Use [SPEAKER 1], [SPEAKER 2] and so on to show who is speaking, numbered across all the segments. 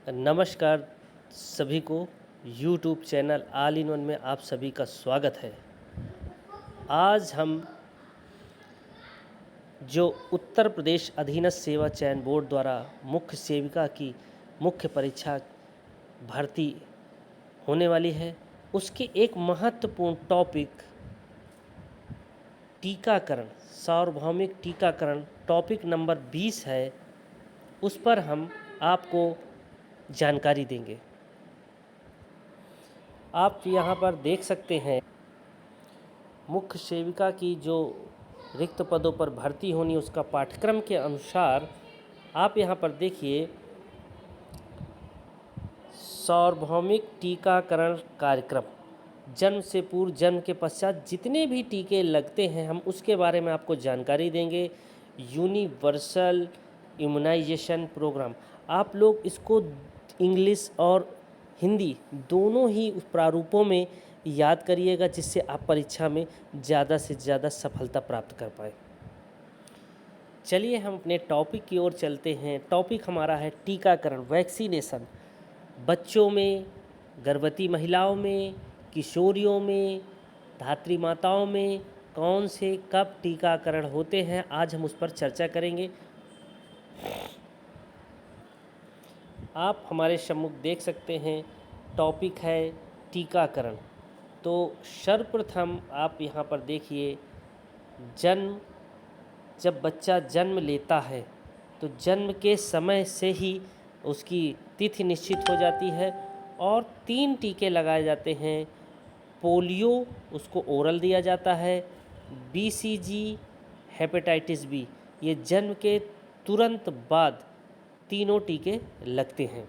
[SPEAKER 1] नमस्कार सभी को। YouTube channel all in one में आप सभी का स्वागत है। आज हम जो उत्तर प्रदेश अधीनस्थ सेवा चयन बोर्ड द्वारा मुख्य सेविका की मुख्य परीक्षा भर्ती होने वाली है, उसके एक महत्वपूर्ण टॉपिक टीकाकरण, सार्वभौमिक टीकाकरण टॉपिक नंबर 20 है। उस पर हम आपको जानकारी देंगे। आप यहाँ पर देख सकते हैं मुख्य सेविका की जो रिक्त पदों पर भर्ती होनी उसका पाठ्यक्रम के अनुसार आप यहाँ पर देखिए, सार्वभौमिक टीकाकरण कार्यक्रम, जन्म से पूर्व जन्म के पश्चात जितने भी टीके लगते हैं हम उसके बारे में आपको जानकारी देंगे। यूनिवर्सल इम्यूनाइजेशन प्रोग्राम, आप लोग इसको इंग्लिश और हिंदी दोनों ही प्रारूपों में याद करिएगा, जिससे आप परीक्षा में ज़्यादा से ज़्यादा सफलता प्राप्त कर पाए। चलिए हम अपने टॉपिक की ओर चलते हैं। टॉपिक हमारा है टीकाकरण, वैक्सीनेशन। बच्चों में, गर्भवती महिलाओं में, किशोरियों में, धात्री माताओं में कौन से कब टीकाकरण होते हैं, आज हम उस पर चर्चा करेंगे। आप हमारे सम्मुख देख सकते हैं टॉपिक है टीकाकरण। तो सर्वप्रथम आप यहाँ पर देखिए, जब बच्चा जन्म लेता है तो जन्म के समय से ही उसकी तिथि निश्चित हो जाती है और 3 टीके लगाए जाते हैं। पोलियो उसको ओरल दिया जाता है, BCG, हेपेटाइटिस बी, ये जन्म के तुरंत बाद तीनों टीके लगते हैं।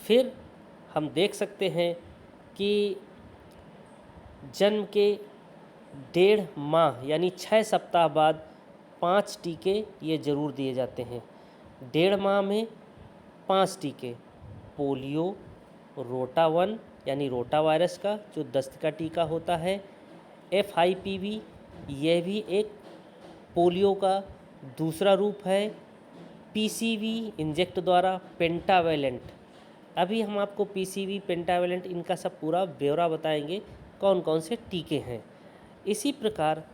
[SPEAKER 1] फिर हम देख सकते हैं कि जन्म के 1.5 माह यानी 6 सप्ताह बाद 5 टीके ये ज़रूर दिए जाते हैं। 1.5 माह में 5 टीके, पोलियो, रोटा 1 यानी रोटा वायरस का जो दस्त का टीका होता है, FIPV यह भी एक पोलियो का दूसरा रूप है, PCV इंजेक्ट द्वारा पेंटावेलेंट। अभी हम आपको PCV, पेंटावेलेंट इनका सब पूरा ब्यौरा बताएंगे कौन कौन से टीके हैं। इसी प्रकार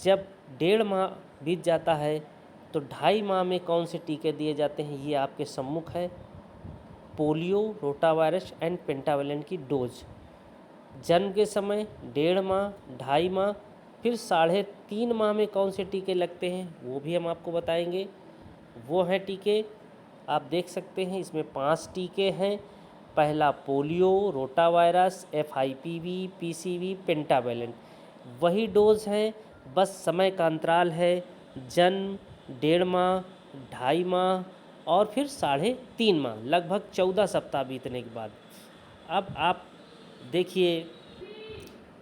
[SPEAKER 1] जब 1.5 माह बीत जाता है तो 2.5 माह में कौन से टीके दिए जाते हैं, ये आपके सम्मुख है। Polio, rota virus and pentavalent की डोज जन्म के समय 1.5 माह, 2.5 माह, फिर 3.5 माह में कौन से टीके लगते हैं वो भी हम आपको बताएंगे। वो हैं टीके, आप देख सकते हैं इसमें 5 टीके हैं। पहला polio, rota virus, FIPV, PCV, pentavalent. वही डोज हैं, बस समय का अंतराल है जन्म, 1.5 माह, 2.5 माह और फिर 3.5 माह, लगभग 14 सप्ताह बीतने के बाद। अब आप देखिए,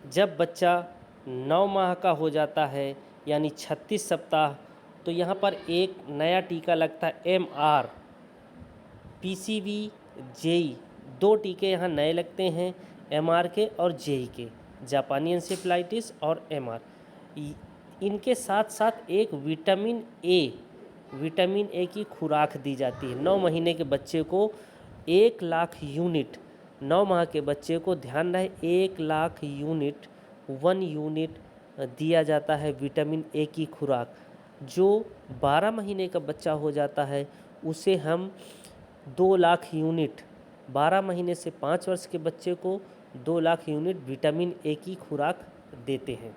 [SPEAKER 1] जब बच्चा 9 माह का हो जाता है यानी 36 सप्ताह, तो यहाँ पर एक नया टीका लगता है MR, PCV, JE, 2 टीके यहाँ नए लगते हैं, MR के और JE के, जापानी एन्सेफेलाइटिस और MR। इनके साथ साथ एक विटामिन ए की खुराक दी जाती है। 9 महीने के बच्चे को 1 लाख यूनिट, 9 माह के बच्चे को ध्यान रहे 1 लाख यूनिट, 1 यूनिट दिया जाता है विटामिन ए की खुराक। जो 12 महीने का बच्चा हो जाता है उसे हम 2 लाख यूनिट, 12 महीने से 5 वर्ष के बच्चे को 2 लाख यूनिट विटामिन ए की खुराक देते हैं।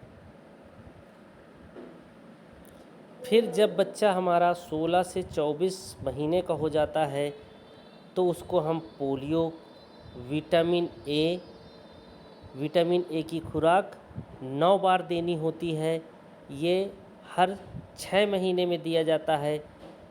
[SPEAKER 1] फिर जब बच्चा हमारा 16 से 24 महीने का हो जाता है तो उसको हम पोलियो, विटामिन ए की खुराक 9 बार देनी होती है। ये हर 6 महीने में दिया जाता है।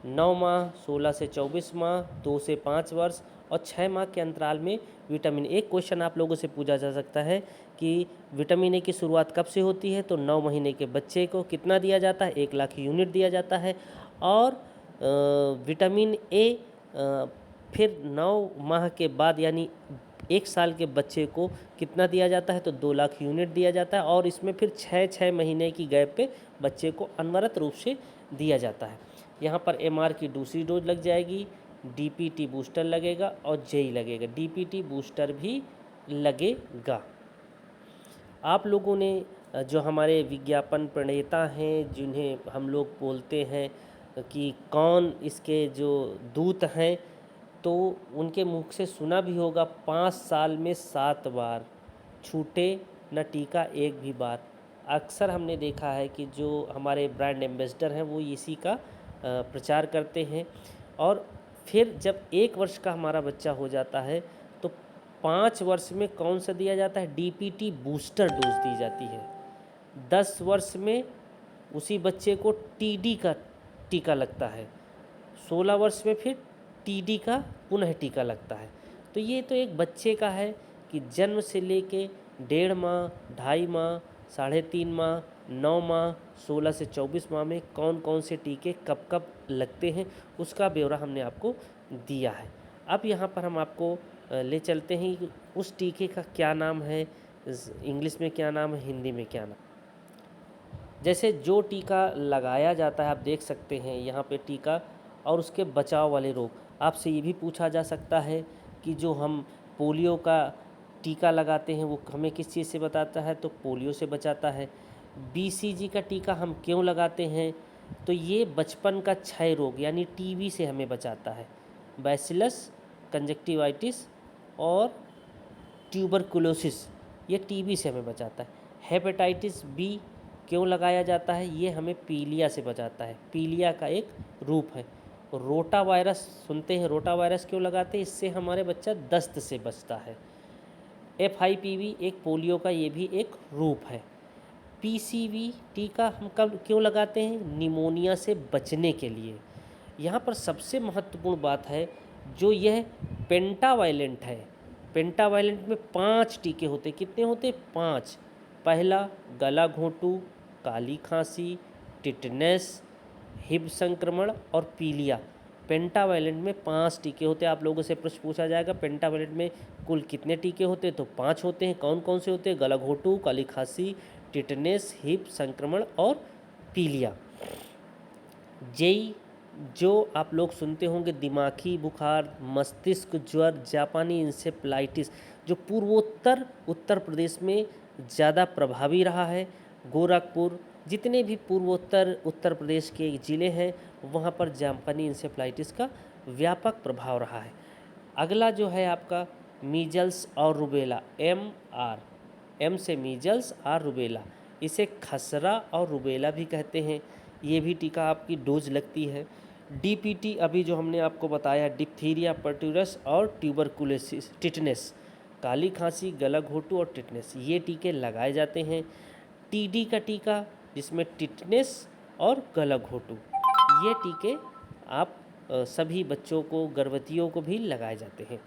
[SPEAKER 1] 9 माह, 16 से 24 माह, 2 से 5 वर्ष और 6 माह के अंतराल में विटामिन ए। क्वेश्चन आप लोगों से पूछा जा सकता है कि विटामिन ए की शुरुआत कब से होती है, तो 9 महीने के बच्चे को कितना दिया जाता है, 1 लाख यूनिट दिया जाता है। और विटामिन ए फिर 9 माह के बाद यानी 1 साल के बच्चे को कितना दिया जाता है, तो 2 लाख यूनिट दिया जाता है। और इसमें फिर 6 महीने की गैप पे बच्चे को अनवरत रूप से दिया जाता है। यहाँ पर MR की दूसरी डोज लग जाएगी, डीपीटी बूस्टर लगेगा और जेई लगेगा। डीपीटी बूस्टर भी लगेगा। आप लोगों ने जो हमारे विज्ञापन प्रणेता हैं, जिन्हें हम लोग बोलते हैं कि कौन इसके जो दूत हैं, तो उनके मुख से सुना भी होगा 5 साल में 7 बार छूटे न टीका एक भी बार। अक्सर हमने देखा है कि जो हमारे ब्रांड एम्बेसडर हैं वो इसी का प्रचार करते हैं। और फिर जब 1 वर्ष का हमारा बच्चा हो जाता है तो 5 वर्ष में कौन सा दिया जाता है? डीपीटी बूस्टर डोज दी जाती है। 10 वर्ष में उसी बच्चे को टीडी का टीका लगता है। 16 वर्ष में फिर टीडी का पुनः टीका लगता है। तो ये तो एक बच्चे का है कि जन्म से लेके 1.5 माह, 2.5 माह, 3.5 माह, 9 माह, 16 से 24 माह में कौन कौन से टीके कब कब लगते हैं, उसका ब्यौरा हमने आपको दिया है। अब यहाँ पर हम आपको ले चलते हैं कि उस टीके का क्या नाम है, इंग्लिश में क्या नाम है, हिंदी में क्या नाम। जैसे जो टीका लगाया जाता है, आप देख सकते हैं यहाँ पे टीका और उसके बचाव वाले रोग। आपसे ये भी पूछा जा सकता है कि जो हम पोलियो का टीका लगाते हैं वो हमें किस चीज़ से बताता है? तो पोलियो से बचाता है। बीसीजी का टीका हम क्यों लगाते हैं? तो ये बचपन का क्षय रोग यानी टीबी से हमें बचाता है। बैसिलस कंजक्टिवाइटिस और ट्यूबरकुलोसिस, ये टीबी से हमें बचाता है। हेपेटाइटिस बी क्यों लगाया जाता है? ये हमें पीलिया से बचाता है, पीलिया का एक रूप है। रोटा वायरस सुनते हैं, रोटा वायरस क्यों लगाते हैं? इससे हमारे बच्चा दस्त से बचता है। FIPV एक पोलियो का ये भी एक रूप है। PCV टीका हम कब क्यों लगाते हैं? निमोनिया से बचने के लिए। यहाँ पर सबसे महत्वपूर्ण बात है, जो यह पेंटावायलेंट है। पेंटावायलेंट में 5 टीके होते। कितने होते? 5। पहला गला घोंटू, काली खांसी, टिटनेस, हिब संक्रमण और पीलिया। पेंटावायलेंट में 5 टीके होते हैं। आप लोगों से प्रश्न पूछा जाएगा पेंटावायलेंट में कुल कितने टीके होते हैं? तो 5 होते हैं। कौन कौन से होते हैं? गला घोंटू, काली खांसी, टिटनेस, हिब संक्रमण और पीलिया। जेई जो आप लोग सुनते होंगे, दिमागी बुखार, मस्तिष्क ज्वर, जापानी इंसेफ्लाइटिस, जो पूर्वोत्तर उत्तर प्रदेश में ज़्यादा प्रभावी रहा है। गोरखपुर, जितने भी पूर्वोत्तर उत्तर प्रदेश के ज़िले हैं वहाँ पर जापानी इंसेफ्लाइटिस का व्यापक प्रभाव रहा है। अगला जो है आपका मीजल्स और रुबेला, एम से मीजल्स और रुबेला, इसे खसरा और रुबेला भी कहते हैं। ये भी टीका आपकी डोज लगती है। डीपीटी अभी जो हमने आपको बताया, डिप्थीरिया, पर्ट्यूरस और ट्यूबरकुलोसिस, टिटनेस, काली खांसी, गला घोंटू और टिटनेस, ये टीके लगाए जाते हैं। टीडी का टीका जिसमें टिटनेस और गला घोंटू, ये टीके आप सभी बच्चों को, गर्भवतियों को भी लगाए जाते हैं।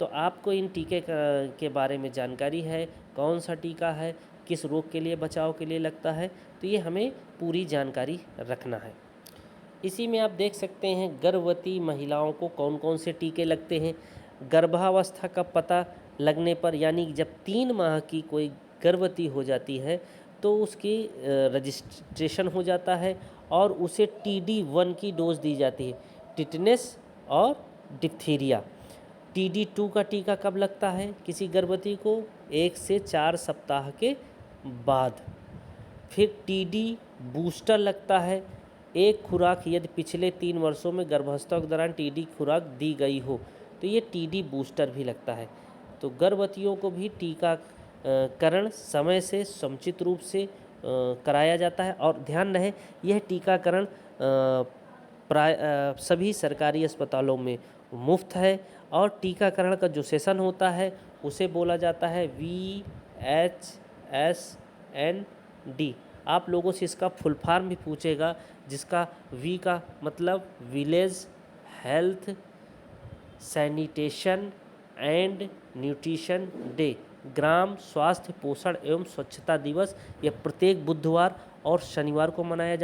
[SPEAKER 1] तो आपको इन टीके के बारे में जानकारी है, कौन सा टीका है, किस रोग के लिए, बचाव के लिए लगता है, तो ये हमें पूरी जानकारी रखना है। इसी में आप देख सकते हैं गर्भवती महिलाओं को कौन कौन से टीके लगते हैं। गर्भावस्था का पता लगने पर, यानी जब 3 माह की कोई गर्भवती हो जाती है तो उसकी रजिस्ट्रेशन हो जाता है और उसे TD1 की डोज दी जाती है, टिटनेस और डिप्थीरिया। TD2 का टीका कब लगता है किसी गर्भवती को? 1 से 4 सप्ताह के बाद। फिर TD बूस्टर लगता है। एक खुराक यदि पिछले 3 वर्षों में गर्भावस्था के दौरान TD खुराक दी गई हो तो ये TD बूस्टर भी लगता है। तो गर्भवतियों को भी टीकाकरण समय से समुचित रूप से कराया जाता है। और ध्यान रहे, यह टीकाकरण सभी सरकारी अस्पतालों में मुफ्त है। और टीकाकरण का जो सेशन होता है उसे बोला जाता है VHSND। आप लोगों से इसका फुल फॉर्म भी पूछेगा, जिसका V का मतलब village health sanitation and nutrition day, ग्राम स्वास्थ्य पोषण एवं स्वच्छता दिवस। यह प्रत्येक बुधवार और शनिवार को मनाया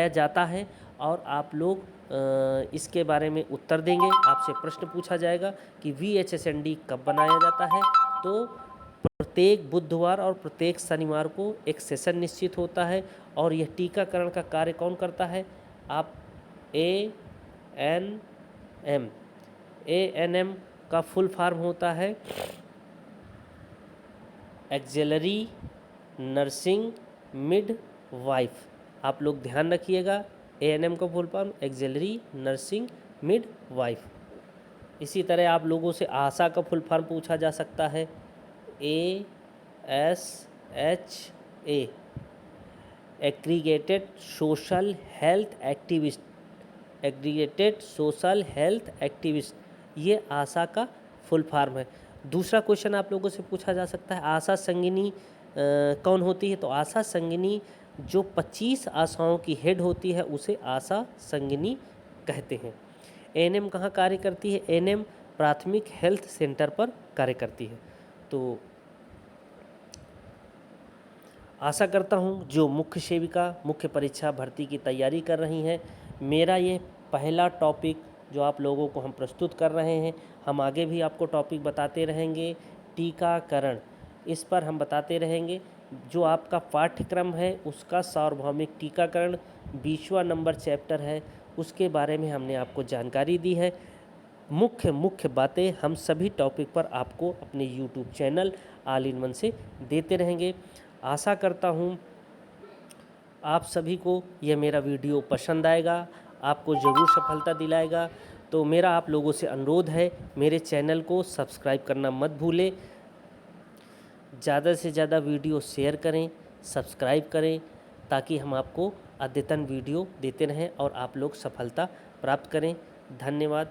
[SPEAKER 1] जाता है। और आप लोग इसके बारे में उत्तर देंगे। आपसे प्रश्न पूछा जाएगा कि VHSND कब बनाया जाता है? तो प्रत्येक बुधवार और प्रत्येक शनिवार को एक सेशन निश्चित होता है। और यह टीकाकरण का कार्य कौन करता है? आप ANSM एम। ANM का फुल फॉर्म होता है एक्जेलरी नर्सिंग मिड वाइफ। आप लोग ध्यान रखिएगा, ANM का full form auxiliary nursing midwife. इसी तरह आप लोगों से आशा का फुल फॉर्म पूछा जा सकता है, ASHA aggregated social health activist. Aggregated social health activist, ये आशा का फुल फॉर्म है। दूसरा क्वेश्चन आप लोगों से पूछा जा सकता है, आशा संगिनी कौन होती है? तो आशा संगिनी जो 25 आशाओं की हेड होती है उसे आशा संगिनी कहते हैं। ANM कहाँ कार्य करती है? ANM प्राथमिक हेल्थ सेंटर पर कार्य करती है। तो आशा करता हूँ जो मुख्य सेविका मुख्य परीक्षा भर्ती की तैयारी कर रही हैं, मेरा ये पहला टॉपिक जो आप लोगों को हम प्रस्तुत कर रहे हैं, हम आगे भी आपको टॉपिक बताते रहेंगे। टीकाकरण, इस पर हम बताते रहेंगे। जो आपका पाठ्यक्रम है उसका सार्वभौमिक टीकाकरण 20वां नंबर चैप्टर है, उसके बारे में हमने आपको जानकारी दी है। मुख्य बातें हम सभी टॉपिक पर आपको अपने YouTube channel all in one से देते रहेंगे। आशा करता हूँ आप सभी को यह मेरा वीडियो पसंद आएगा, आपको ज़रूर सफलता दिलाएगा। तो मेरा आप लोगों से अनुरोध है, मेरे चैनल को सब्सक्राइब करना मत भूलें। ज़्यादा से ज़्यादा वीडियो शेयर करें, सब्सक्राइब करें, ताकि हम आपको अद्यतन वीडियो देते रहें और आप लोग सफलता प्राप्त करें। धन्यवाद।